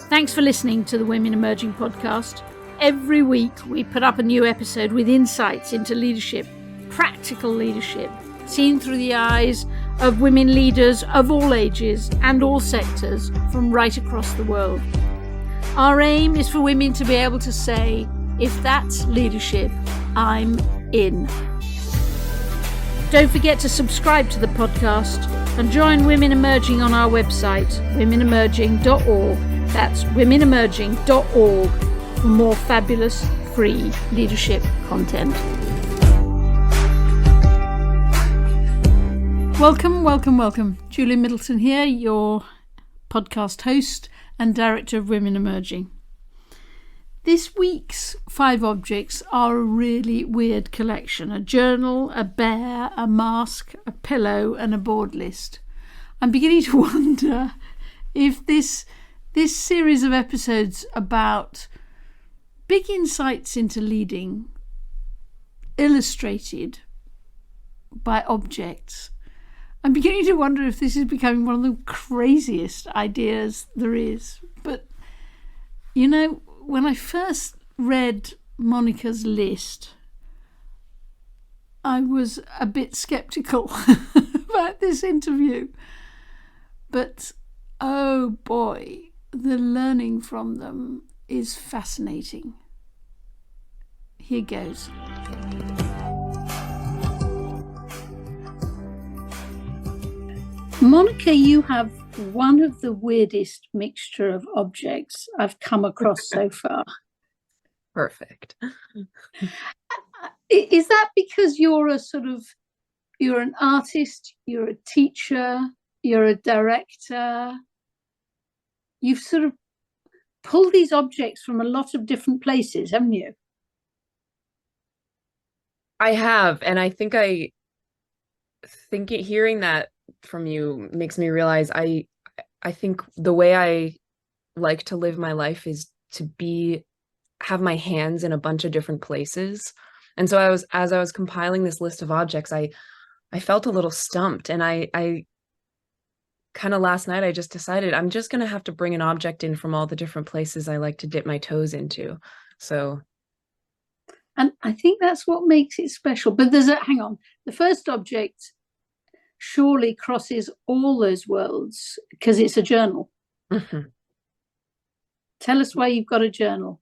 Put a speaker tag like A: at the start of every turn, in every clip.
A: Thanks for listening to the Women Emerging podcast. Every week we put up a new episode with insights into leadership, practical leadership, seen through the eyes of women leaders of all ages and all sectors from right across the world. Our aim is for women to be able to say, if that's leadership, I'm in. Don't forget to subscribe to the podcast and join Women Emerging on our website, womenemerging.org. That's womenemerging.org for more fabulous free leadership content. Welcome. Julie Middleton here, your podcast host and director of Women Emerging. This week's 5 objects are a really weird collection: a journal, a bear, a mask, a pillow, and a board list. I'm beginning to wonder if this series of episodes about big insights into leading, illustrated by objects, I'm beginning to wonder if this is becoming one of the craziest ideas there is. But, you know, when I first read Monica's list, I was a bit sceptical about this interview. But, oh boy, the learning from them is fascinating. Here goes. Monica, you have one of the weirdest mixture of objects I've come across so far.
B: Perfect.
A: Is that because you're an artist, you're a teacher, you're a director? You've sort of pulled these objects from a lot of different places, haven't you?
B: I have, and I think hearing that from you makes me realize I think the way I like to live my life is to have my hands in a bunch of different places. And so as I was compiling this list of objects, I felt a little stumped, and I kind of last night I just decided I'm just going to have to bring an object in from all the different places I like to dip my toes into.
A: And I think that's what makes it special. But hang on, the first object surely crosses all those worlds because it's a journal.
B: Mm-hmm.
A: Tell us why you've got a journal.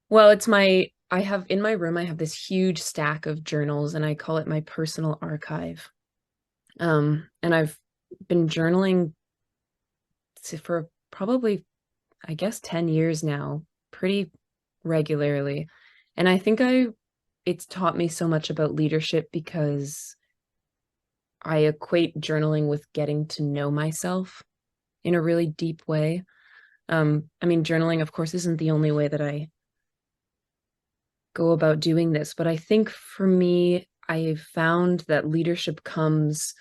B: Well, I have in my room, I have this huge stack of journals, and I call it my personal archive. And I've been journaling for probably, I guess, 10 years now, pretty regularly. And I think it's taught me so much about leadership because I equate journaling with getting to know myself in a really deep way. I mean, journaling, of course, isn't the only way that I go about doing this, but I think for me, I found that leadership comes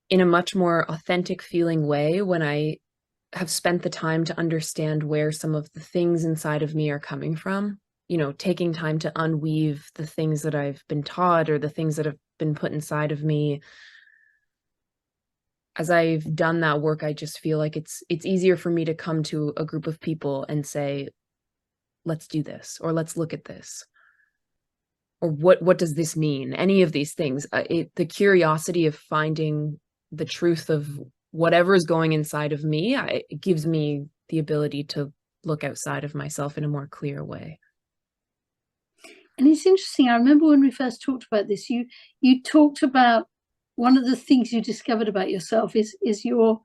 B: in a much more authentic feeling way when I have spent the time to understand where some of the things inside of me are coming from, you know, taking time to unweave the things that I've been taught or the things that have been put inside of me. As I've done that work, I just feel like it's easier for me to come to a group of people and say, let's do this, or let's look at this, or what does this mean? Any of these things, the curiosity of finding the truth of whatever is going inside of me, it gives me the ability to look outside of myself in a more clear way.
A: And it's interesting, I remember when we first talked about this, you talked about one of the things you discovered about yourself is your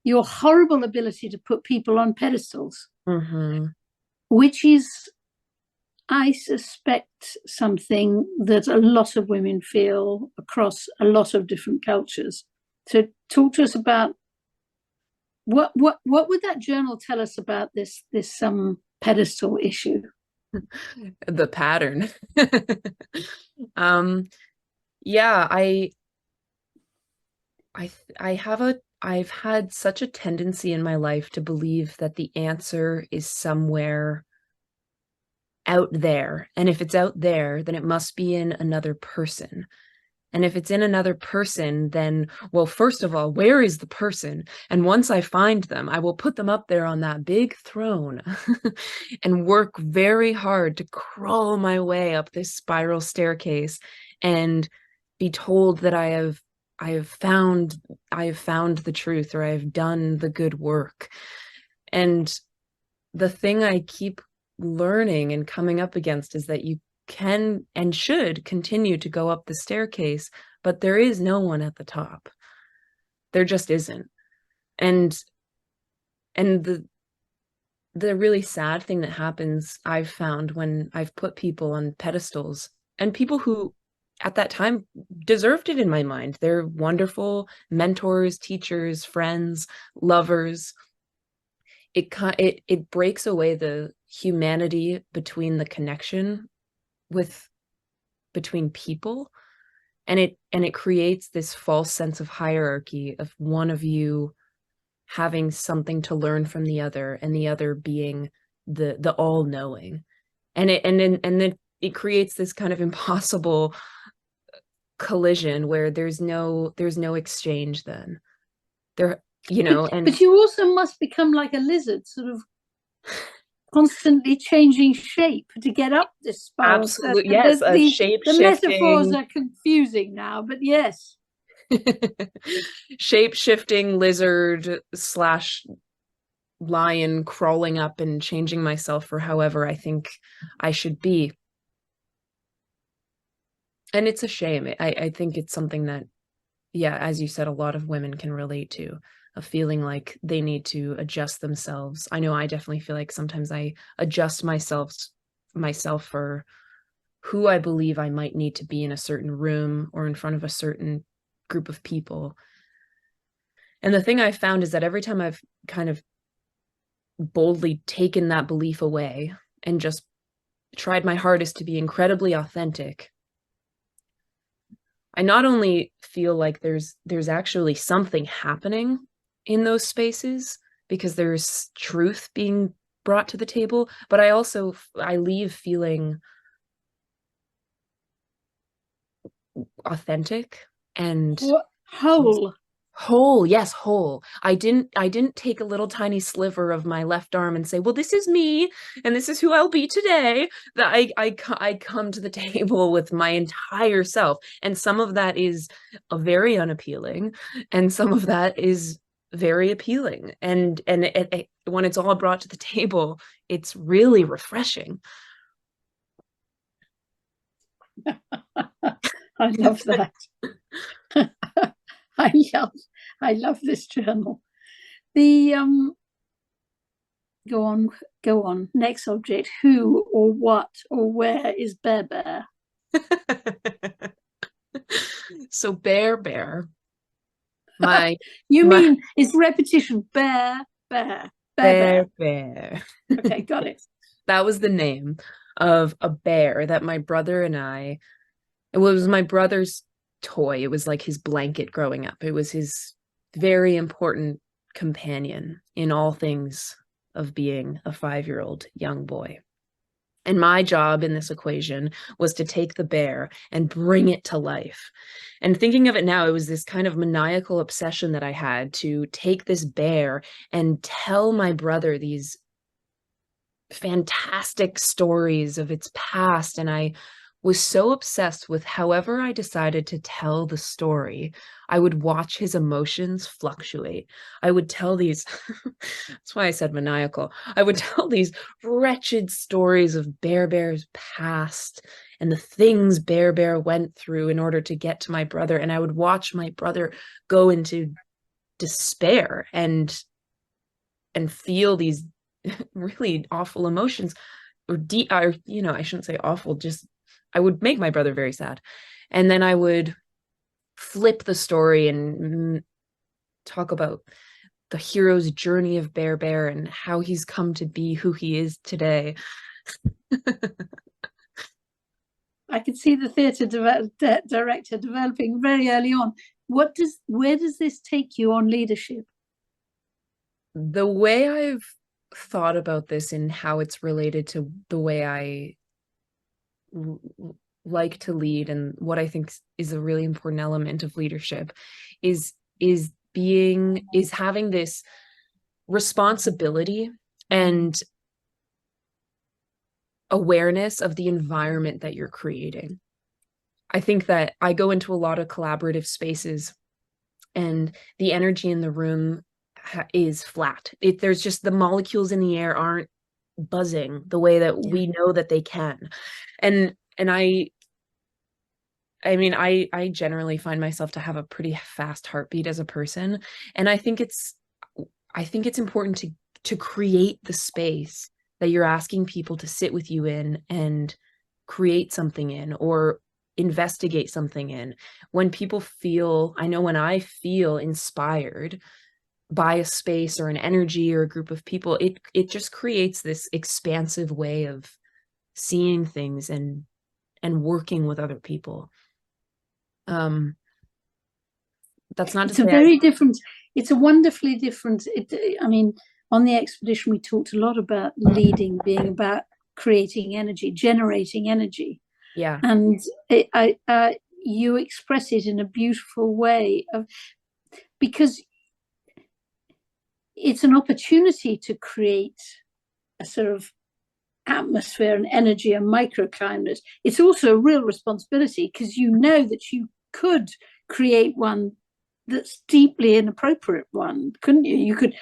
A: horrible ability to put people on pedestals.
B: Mm-hmm.
A: Which is, I suspect, something that a lot of women feel across a lot of different cultures. So talk to us about what would that journal tell us about this pedestal issue?
B: The pattern. Yeah, I've had such a tendency in my life to believe that the answer is somewhere out there. And if it's out there, then it must be in another person. And if it's in another person, then, well, first of all, where is the person? And once I find them, I will put them up there on that big throne and work very hard to crawl my way up this spiral staircase and be told that I have found the truth, or I have done the good work. And the thing I keep learning and coming up against is that you can and should continue to go up the staircase, but there is no one at the top. There just isn't. And the really sad thing that happens, I've found, when I've put people on pedestals, and people who at that time deserved it in my mind, they're wonderful mentors, teachers, friends, lovers, it breaks away the humanity between the connection between people, and it creates this false sense of hierarchy of one of you having something to learn from the other, and the other being the all-knowing, and then it creates this kind of impossible collision where there's no exchange then there, and
A: but you also must become like a lizard, sort of constantly changing shape to get up this spiral.
B: absolutely, yes, a
A: The metaphors
B: shape-shifting
A: are confusing now, but yes.
B: shape-shifting lizard slash lion, crawling up and changing myself for however I think I should be. And it's a shame. I think it's something that, yeah, as you said, a lot of women can relate to, a feeling like they need to adjust themselves. I know I definitely feel like sometimes I adjust myself for who I believe I might need to be in a certain room or in front of a certain group of people. And the thing I've found is that every time I've kind of boldly taken that belief away and just tried my hardest to be incredibly authentic, I not only feel like there's actually something happening in those spaces because there's truth being brought to the table, but I leave feeling authentic and whole. Yes, whole. I didn't take a little tiny sliver of my left arm and say, well, this is me and this is who I'll be today. That I come to the table with my entire self, and some of that is very unappealing and some of that is very appealing, and when it's all brought to the table, it's really refreshing.
A: I love that. I love this journal. The go on. Next object. Who or what or where is Bear Bear?
B: So Bear.
A: You mean it's repetition? Bear.
B: Bear.
A: Okay, got it.
B: That was the name of a bear that my brother and I, it was my brother's toy. It was like his blanket growing up. It was his very important companion in all things of being a 5-year-old young boy. And my job in this equation was to take the bear and bring it to life. And thinking of it now, it was this kind of maniacal obsession that I had to take this bear and tell my brother these fantastic stories of its past. And I was so obsessed with however I decided to tell the story, I would watch his emotions fluctuate. I would tell these, that's why I said maniacal. I would tell these wretched stories of Bear's past and the things Bear went through in order to get to my brother. And I would watch my brother go into despair and feel these really awful emotions, or I shouldn't say awful, just I would make my brother very sad. And then I would flip the story and talk about the hero's journey of Bear and how he's come to be who he is today.
A: I could see the theatre director developing very early on. Where does this take you on leadership?
B: The way I've thought about this and how it's related to the way I like to lead, and what I think is a really important element of leadership is having this responsibility and awareness of the environment that you're creating. I think that I go into a lot of collaborative spaces and the energy in the room is flat. There's just the molecules in the air aren't buzzing the way that we know that they can. And I mean, I generally find myself to have a pretty fast heartbeat as a person. And I think it's important to create the space that you're asking people to sit with you in and create something in, or investigate something in. When people feel, I know when I feel inspired by a space or an energy or a group of people, it just creates this expansive way of seeing things and working with other people. That's not
A: it's a very different, it's a wonderfully different, I mean, on the expedition we talked a lot about leading being about creating energy, generating energy.
B: Yeah.
A: And you express it in a beautiful way because it's an opportunity to create a sort of atmosphere and energy and microclimates. It's also a real responsibility because you know that you could create one that's deeply inappropriate one, couldn't you? You could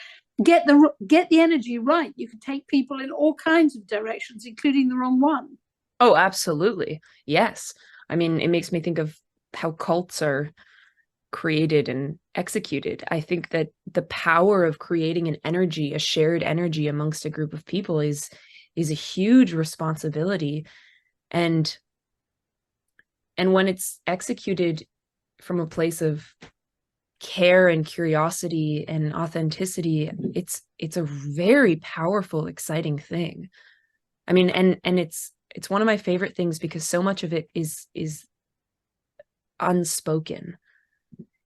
A: get the energy right. You could take people in all kinds of directions, including the wrong one.
B: Oh, absolutely. Yes. I mean, it makes me think of how cults are created and executed. I think that the power of creating an energy, a shared energy amongst a group of people is a huge responsibility. And when it's executed from a place of care and curiosity and authenticity, it's a very powerful, exciting thing. I mean, and it's one of my favorite things because so much of it is unspoken.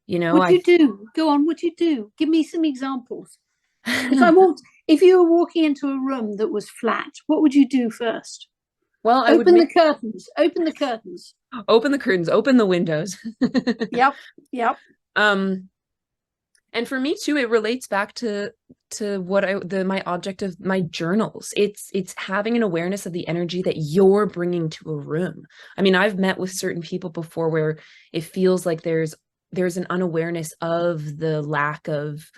B: You know,
A: what'd you do? Go on, what'd you do? Give me some examples. If you were walking into a room that was flat, what would you do first?
B: Well,
A: open the curtains. Open the curtains.
B: Open the curtains. Open the windows.
A: Yep.
B: And for me too, it relates back to what my object of my journals. It's having an awareness of the energy that you're bringing to a room. I mean, I've met with certain people before where it feels like there's an unawareness of the lack of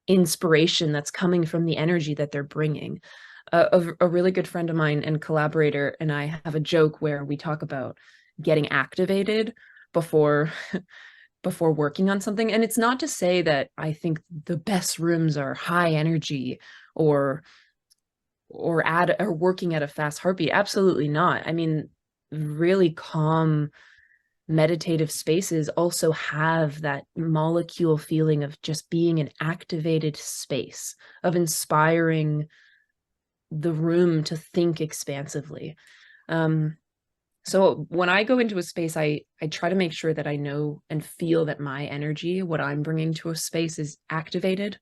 B: inspiration that's coming from the energy that they're bringing. A really good friend of mine and collaborator and I have a joke where we talk about getting activated before working on something. And it's not to say that I think the best rooms are high energy or working at a fast heartbeat. Absolutely not. I mean, really calm meditative spaces also have that molecule feeling of just being an activated space, of inspiring the room to think expansively. So when I go into a space, I try to make sure that I know and feel that my energy, what I'm bringing to a space, is activated.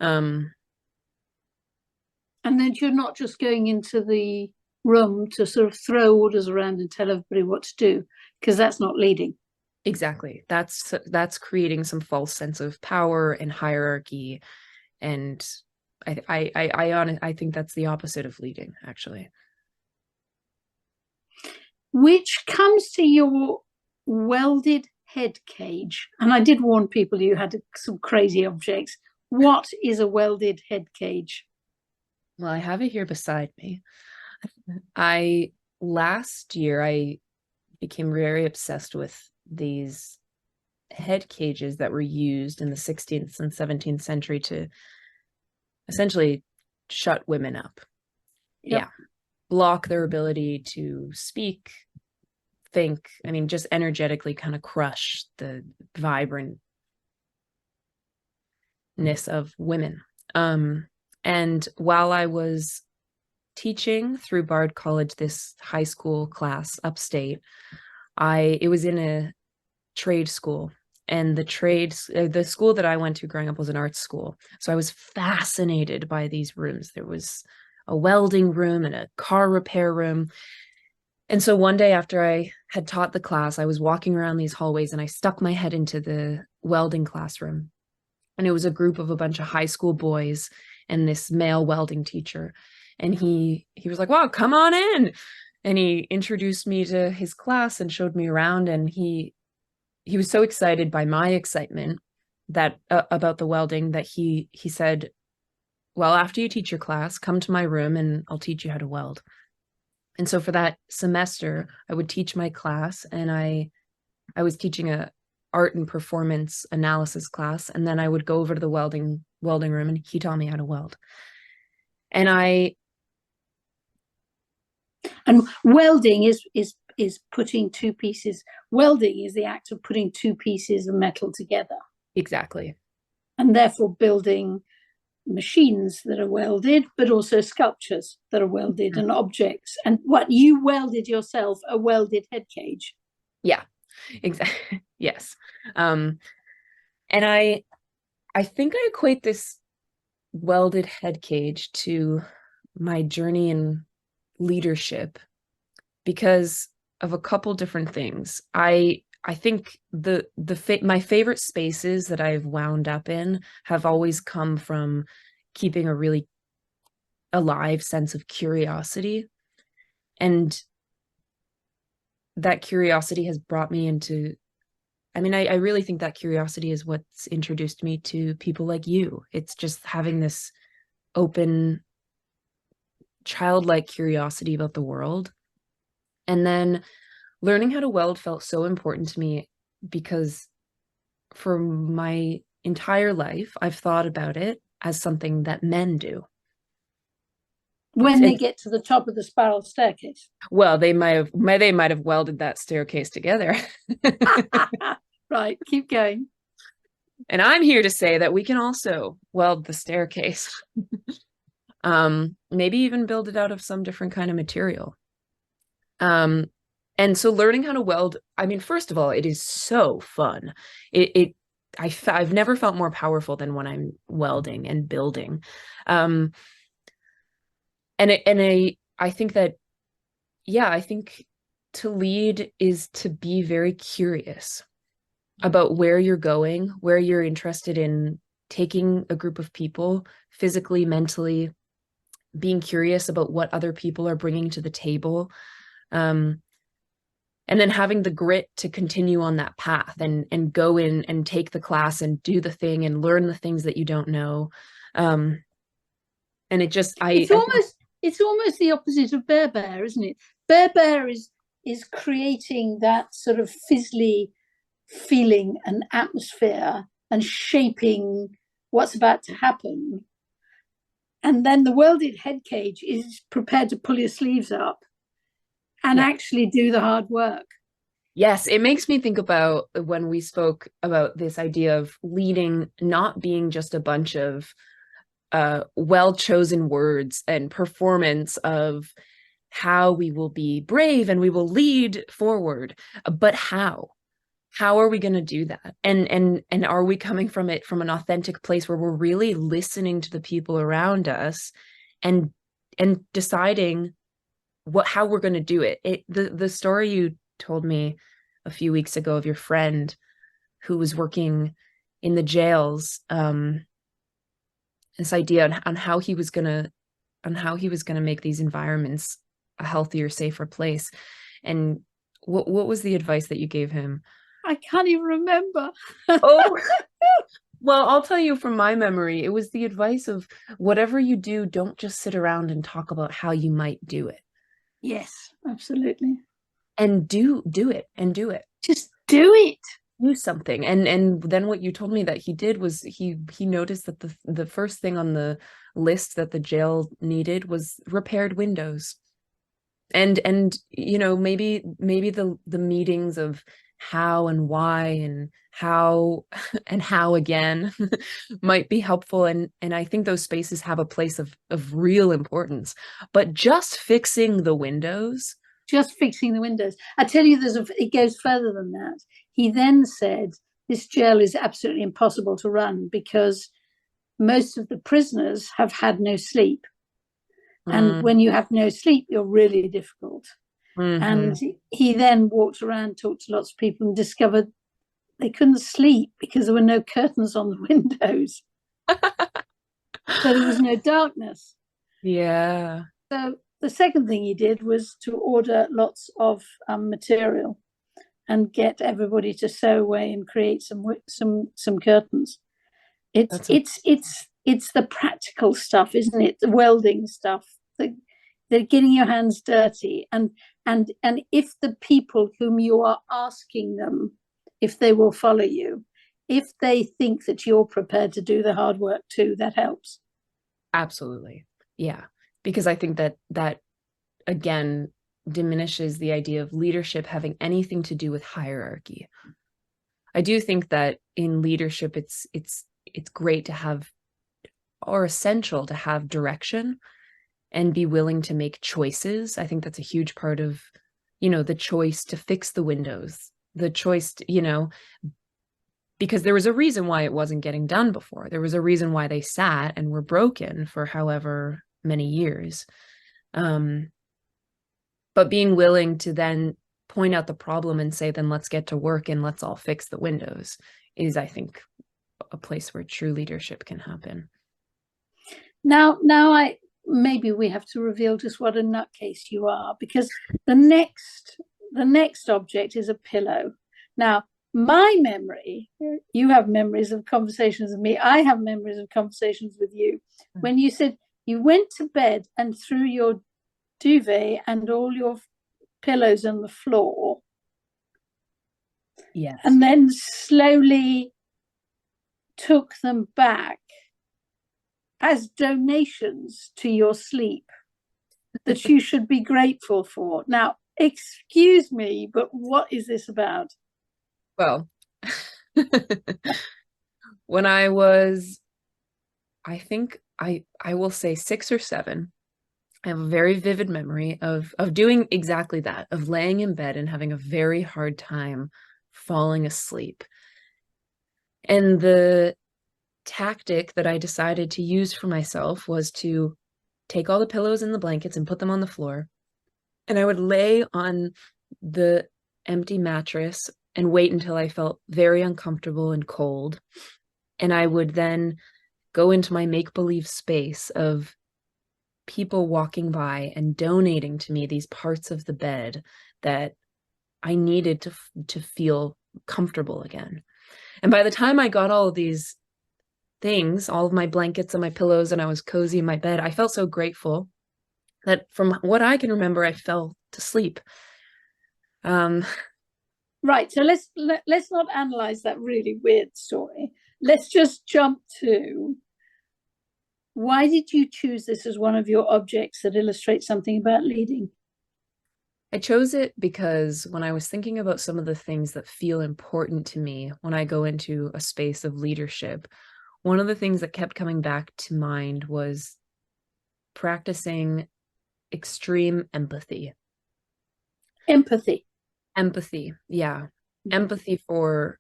A: And then you're not just going into the room to sort of throw orders around and tell everybody what to do, because that's not leading.
B: Exactly. That's creating some false sense of power and hierarchy. And I think that's the opposite of leading, actually.
A: Which comes to your welded head cage. And I did warn people you had some crazy objects. What is a welded head cage?
B: Well, I have it here beside me. Last year, I became very obsessed with these head cages that were used in the 16th and 17th century to essentially shut women up.
A: Yep.
B: Yeah. Block their ability to speak, think, I mean, just energetically kind of crush the vibrantness of women. And while I was teaching through Bard College, this high school class upstate, it was in a trade school. And the school that I went to growing up was an art school. So I was fascinated by these rooms. There was a welding room and a car repair room. And so one day after I had taught the class, I was walking around these hallways and I stuck my head into the welding classroom. And it was a group of a bunch of high school boys and this male welding teacher. And he was like, "Wow, come on in." And he introduced me to his class and showed me around. And he was so excited by my excitement that about the welding that he said, "Well, after you teach your class, come to my room and I'll teach you how to weld." And so for that semester, I would teach my class, and I was teaching a art and performance analysis class, and then I would go over to the welding room and he taught me how to weld. And
A: welding is putting two pieces. Welding is the act of putting two pieces of metal together.
B: Exactly.
A: And therefore building machines that are welded, but also sculptures that are welded, and objects. And what you welded yourself, a welded head cage.
B: Yeah, exactly. Yes. And I think I equate this welded head cage to my journey in leadership because of a couple different things. I think my favorite spaces that I've wound up in have always come from keeping a really alive sense of curiosity. And that curiosity has brought me into, I mean, I really think that curiosity is what's introduced me to people like you. It's just having this open, childlike curiosity about the world. And then learning how to weld felt so important to me because for my entire life, I've thought about it as something that men do.
A: When they get to the top of the spiral staircase.
B: Well, they might have welded that staircase together.
A: Right, keep going.
B: And I'm here to say that we can also weld the staircase. Maybe even build it out of some different kind of material. And so learning how to weld, I mean, first of all, it is so fun. I've never felt more powerful than when I'm welding and building. And I think that, yeah, I think to lead is to be very curious about where you're going, where you're interested in taking a group of people physically, mentally, being curious about what other people are bringing to the table. And then having the grit to continue on that path and go in and take the class and do the thing and learn the things that you don't know. And it just,
A: it's almost the opposite of bear, isn't it? Bear is creating that sort of fizzly feeling and atmosphere and shaping what's about to happen. And then the welded head cage is prepared to pull your sleeves up and actually do the hard work.
B: Yes, it makes me think about when we spoke about this idea of leading not being just a bunch of well-chosen words and performance of how we will be brave and we will lead forward, but how are we going to do that? And are we coming from it from an authentic place where we're really listening to the people around us and deciding how we're going to do it? The story you told me a few weeks ago of your friend who was working in the jails, this idea on how he was going to make these environments a healthier, safer place. And what was the advice that you gave him?
A: I can't even remember.
B: Oh, well, I'll tell you from my memory, it was the advice of whatever you do, don't just sit around and talk about how you might do it.
A: Yes, absolutely.
B: And do it and do it.
A: Just do it.
B: Do something. And then what you told me that he did was he noticed that the first thing on the list that the jail needed was repaired windows. And you know, maybe the meetings of how and why and how and how again might be helpful, and I think those spaces have a place of real importance. But just fixing the windows,
A: I tell you, it goes further than that. He then said this jail is absolutely impossible to run because most of the prisoners have had no sleep. And when you have no sleep, you're really difficult. And he then walked around, talked to lots of people, and discovered they couldn't sleep because there were no curtains on the windows. So there was no darkness.
B: Yeah.
A: So the second thing he did was to order lots of material and get everybody to sew away and create some curtains. It's the practical stuff, isn't it? The welding stuff, the getting your hands dirty, and if the people whom you are asking them if they will follow you, if they think that you're prepared to do the hard work too, that helps.
B: Absolutely. Yeah. Because I think that again diminishes the idea of leadership having anything to do with hierarchy. I do think that in leadership it's great to have, or essential to have, direction and be willing to make choices. I think that's a huge part of, the choice to fix the windows, the choice to, because there was a reason why it wasn't getting done before. There was a reason why they sat and were broken for however many years. But being willing to then point out the problem and say, then let's get to work and let's all fix the windows is, I think, a place where true leadership can happen.
A: Now maybe we have to reveal just what a nutcase you are, because the next object is a pillow. Now, my memory, you have memories of conversations with me, I have memories of conversations with you, when you said you went to bed and threw your duvet and all your pillows on the floor.
B: Yes.
A: And then slowly took them back as donations to your sleep that you should be grateful for. Now, excuse me, but what is this about?
B: Well, when I was, I think I will say 6 or 7, I have a very vivid memory of doing exactly that, of laying in bed and having a very hard time falling asleep. And the tactic that I decided to use for myself was to take all the pillows and the blankets and put them on the floor. And I would lay on the empty mattress and wait until I felt very uncomfortable and cold. And I would then go into my make-believe space of people walking by and donating to me these parts of the bed that I needed to feel comfortable again. And by the time I got all of these things, all of my blankets and my pillows, and I was cozy in my bed, I felt so grateful that from what I can remember, I fell to sleep.
A: Right, so let's not analyze that really weird story. Let's just jump to, why did you choose this as one of your objects that illustrates something about leading?
B: I chose it because when I was thinking about some of the things that feel important to me when I go into a space of leadership, one of the things that kept coming back to mind was practicing extreme empathy.
A: Empathy,
B: yeah. Empathy for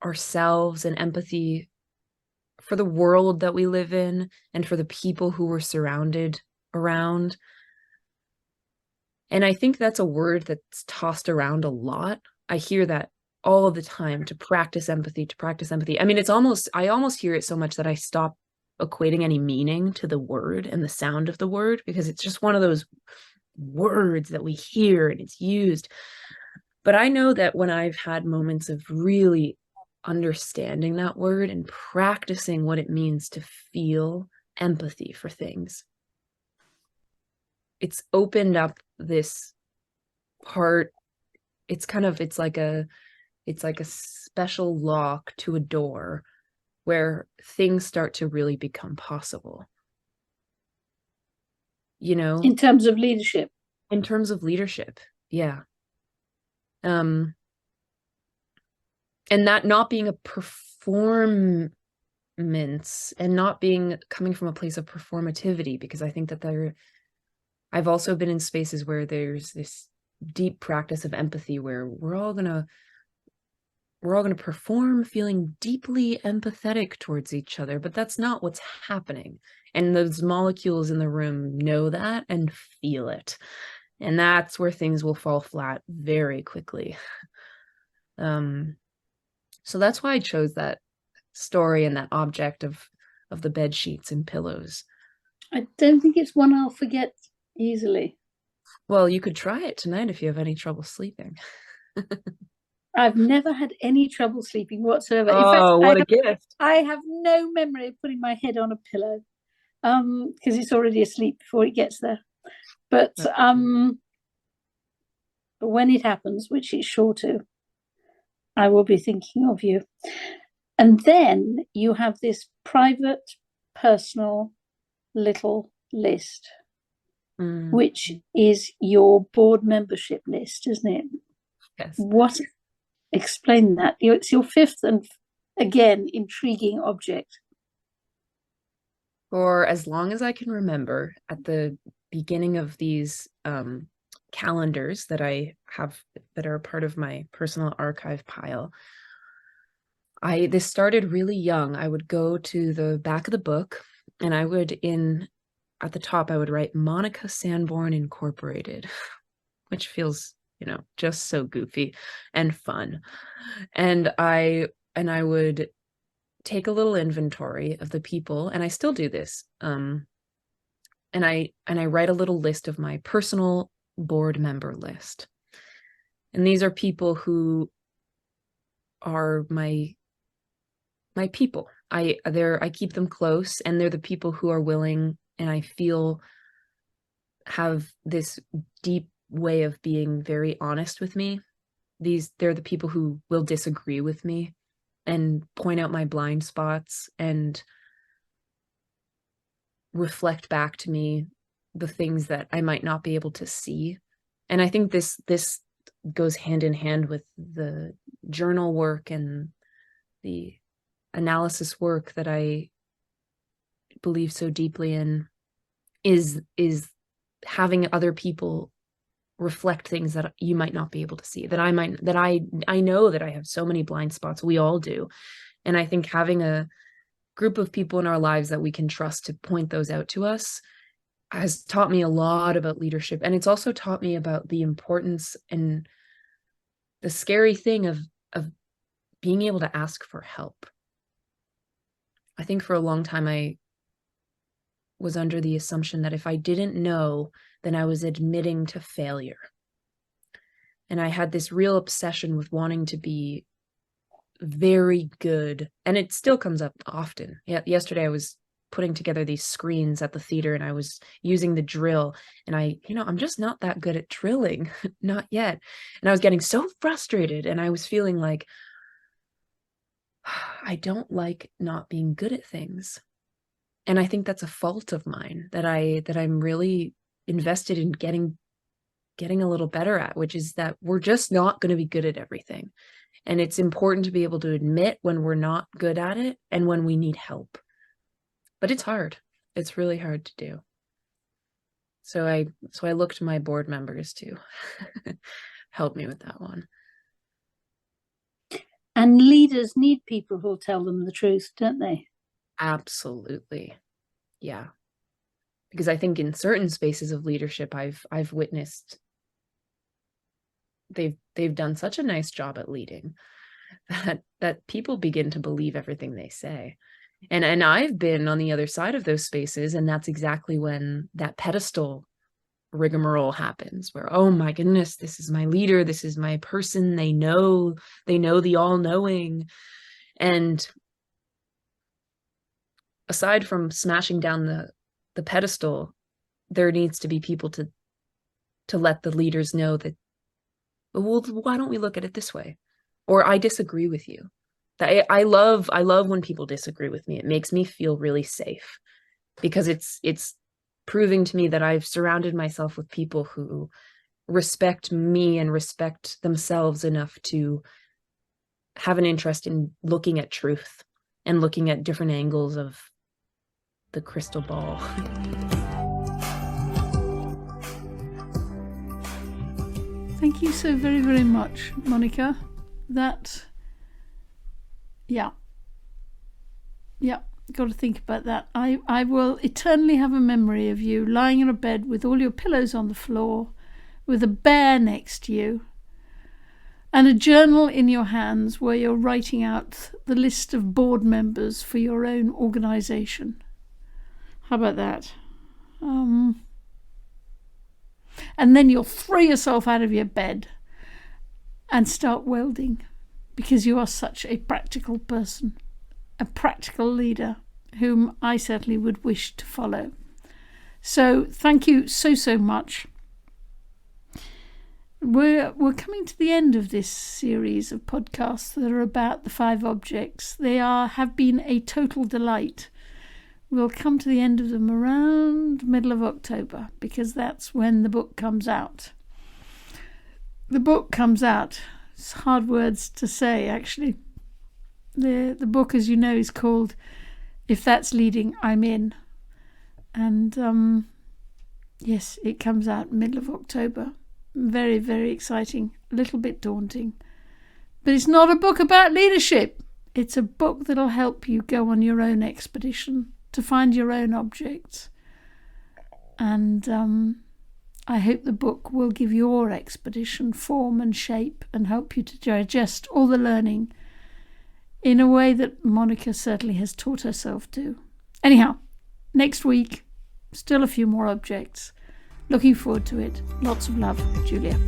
B: ourselves and empathy for the world that we live in and for the people who we're surrounded around. And I think that's a word that's tossed around a lot. I hear that all of the time, to practice empathy, to practice empathy. I mean, I almost hear it so much that I stop equating any meaning to the word and the sound of the word, because it's just one of those words that we hear and it's used. But I know that when I've had moments of really understanding that word and practicing what it means to feel empathy for things, it's opened up this part. It's like a special lock to a door where things start to really become possible.
A: in terms of leadership.
B: Yeah. And that not being a performance and not being coming from a place of performativity, because I think that I've also been in spaces where there's this deep practice of empathy where we're all gonna perform feeling deeply empathetic towards each other, but that's not what's happening. And those molecules in the room know that and feel it. And that's where things will fall flat very quickly. So that's why I chose that story and that object of the bed sheets and pillows.
A: I don't think it's one I'll forget easily.
B: Well, you could try it tonight if you have any trouble sleeping.
A: I've never had any trouble sleeping whatsoever. In fact,
B: Oh, what a gift.
A: I have no memory of putting my head on a pillow, because it's already asleep before it gets there. But when it happens, which it's sure to, I will be thinking of you. And then you have this private, personal little list, which is your board membership list, isn't it?
B: Yes.
A: What? Explain that. It's your fifth and, again, intriguing object.
B: For as long as I can remember, at the beginning of these calendars that I have that are a part of my personal archive pile, this started really young. I would go to the back of the book and I would at the top, I would write Monica Sanborn Incorporated, which feels, just so goofy and fun. And I would take a little inventory of the people, and I still do this. And I write a little list of my personal board member list. And these are people who are my people. I keep them close, and they're the people who are willing, and I feel have this deep way of being very honest with me. They're the people who will disagree with me and point out my blind spots and reflect back to me the things that I might not be able to see. And I think this goes hand in hand with the journal work and the analysis work that I believe so deeply in, is having other people reflect things that you might not be able to see, that I know that I have so many blind spots. We all do. And I think having a group of people in our lives that we can trust to point those out to us has taught me a lot about leadership. And it's also taught me about the importance and the scary thing of being able to ask for help. I think for a long time, I was under the assumption that if I didn't know, then I was admitting to failure. And I had this real obsession with wanting to be very good. And it still comes up often. Yesterday, I was putting together these screens at the theater and I was using the drill, and I'm just not that good at drilling, not yet. And I was getting so frustrated, and I was feeling like I don't like not being good at things. And I think that's a fault of mine that I'm really invested in getting a little better at, which is that we're just not going to be good at everything. And it's important to be able to admit when we're not good at it and when we need help. But it's hard. It's really hard to do. So I look to my board members to help me with that one.
A: And leaders need people who'll tell them the truth, don't they?
B: Absolutely. Yeah. Because I think in certain spaces of leadership, I've witnessed they've done such a nice job at leading that people begin to believe everything they say. And I've been on the other side of those spaces, and that's exactly when that pedestal rigmarole happens, where, oh my goodness, this is my leader, this is my person, they know the all-knowing. And aside from smashing down the pedestal, there needs to be people to let the leaders know that, well, why don't we look at it this way? Or I disagree with you. I love when people disagree with me. It makes me feel really safe, because it's proving to me that I've surrounded myself with people who respect me and respect themselves enough to have an interest in looking at truth and looking at different angles of the crystal ball.
A: Thank you so very, very much, Monica. Got to think about that. I will eternally have a memory of you lying in a bed with all your pillows on the floor with a bear next to you, and a journal in your hands where you're writing out the list of board members for your own organisation. How about that? And then you'll throw yourself out of your bed and start welding, because you are such a practical person, a practical leader whom I certainly would wish to follow. So thank you so much. We're coming to the end of this series of podcasts that are about the 5 objects. They have been a total delight. We'll come to the end of them around middle of October, because that's when the book comes out. The book comes out. It's hard words to say, actually. The book, as you know, is called If That's Leading, I'm In. And yes, it comes out middle of October. Very, very exciting. A little bit daunting. But it's not a book about leadership. It's a book that'll help you go on your own expedition to find your own objects. And I hope the book will give your expedition form and shape and help you to digest all the learning in a way that Monica certainly has taught herself to. Anyhow, next week, still a few more objects. Looking forward to it. Lots of love, Julia.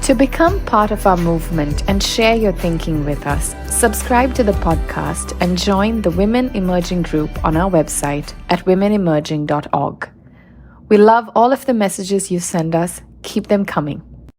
C: To become part of our movement and share your thinking with us, subscribe to the podcast and join the Women Emerging group on our website at womenemerging.org. We love all of the messages you send us. Keep them coming.